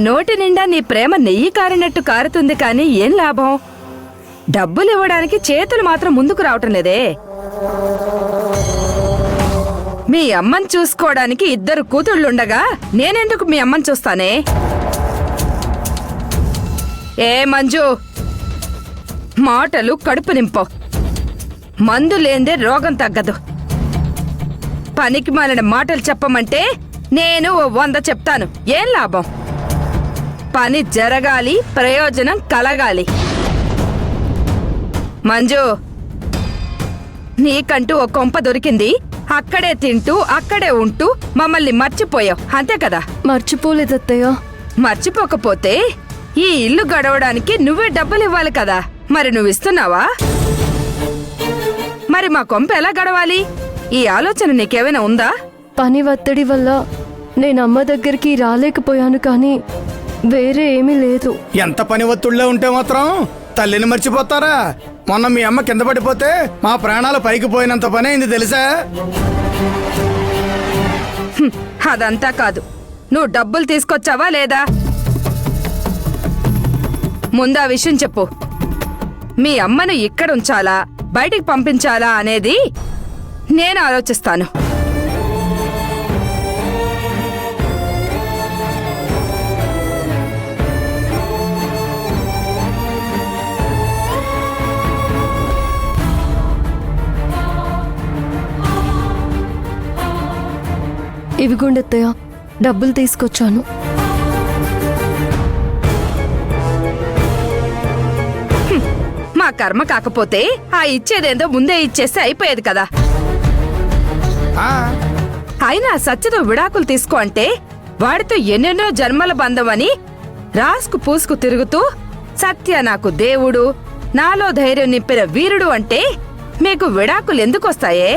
నోటి నిండా నీ ప్రేమ నెయ్యి కారినట్టు కారుతుంది కానీ ఏం లాభం? డబ్బులు ఇవ్వడానికి చేతులు మాత్రం ముందుకు రావటం లేదే. మీ అమ్మని చూసుకోవడానికి 2 కూతుళ్ళుండగా నేనెందుకు మీ అమ్మని చూస్తానే? ఏ మంజు, మాటలు కడుపు నింపో. మందు లేందే రోగం తగ్గదు. పనికి మాలిన మాటలు చెప్పమంటే నేను 100 చెప్తాను. ఏం లాభం? పని జరగాలి, ప్రయోజనం కలగాలి. మంజు, నీకంటూ ఓ కొంప దొరికింది. అక్కడే తింటూ అక్కడే ఉంటూ మమ్మల్ని మర్చిపోయావు, అంతే కదా? మర్చిపోలేదత్తయ్య. మర్చిపోకపోతే ఈ ఇల్లు గడవడానికి నువ్వే డబ్బులు ఇవ్వాలి కదా. మరి నువ్వు ఇస్తున్నావా? మరి మా కొంప ఎలా గడవాలి? ఈ ఆలోచన నీకేమైనా ఉందా? పని ఒత్తిడి వల్ల నేను అమ్మ దగ్గరికి రాలేకపోయాను, కానీ వేరే ఏమీ లేదు. ఎంత పని ఒత్తిడిలో ఉంటే మాత్రం తల్లిని మర్చిపోతారా? మొన్న మీ అమ్మ కింద పడిపోతే మా ప్రాణాలు పైకి పోయినంత పని అయింది తెలుసా? అదంతా కాదు. నువ్వు డబ్బులు తీసుకొచ్చావా లేదా? ముందా విషయం చెప్పు. మీ అమ్మను ఇక్కడ ఉంచాలా, బయటికి పంపించాలా అనేది నేను ఆలోచిస్తాను. ఇవిగుండత్తయ్య, డబ్బులు తీసుకొచ్చాను. మా కర్మ కాకపోతే ఆ ఇచ్చేదేందో ముందే ఇచ్చేస్తే అయిపోయేది కదా. అయినా సత్యతో విడాకులు తీసుకో అంటే వాడితో ఎన్నెన్నో జన్మల బంధమని రాసుకు పూసుకు తిరుగుతూ సత్య నాకు దేవుడు, నాలో ధైర్యం నింపిన వీరుడు అంటే మీకు విడాకులు ఎందుకొస్తాయే?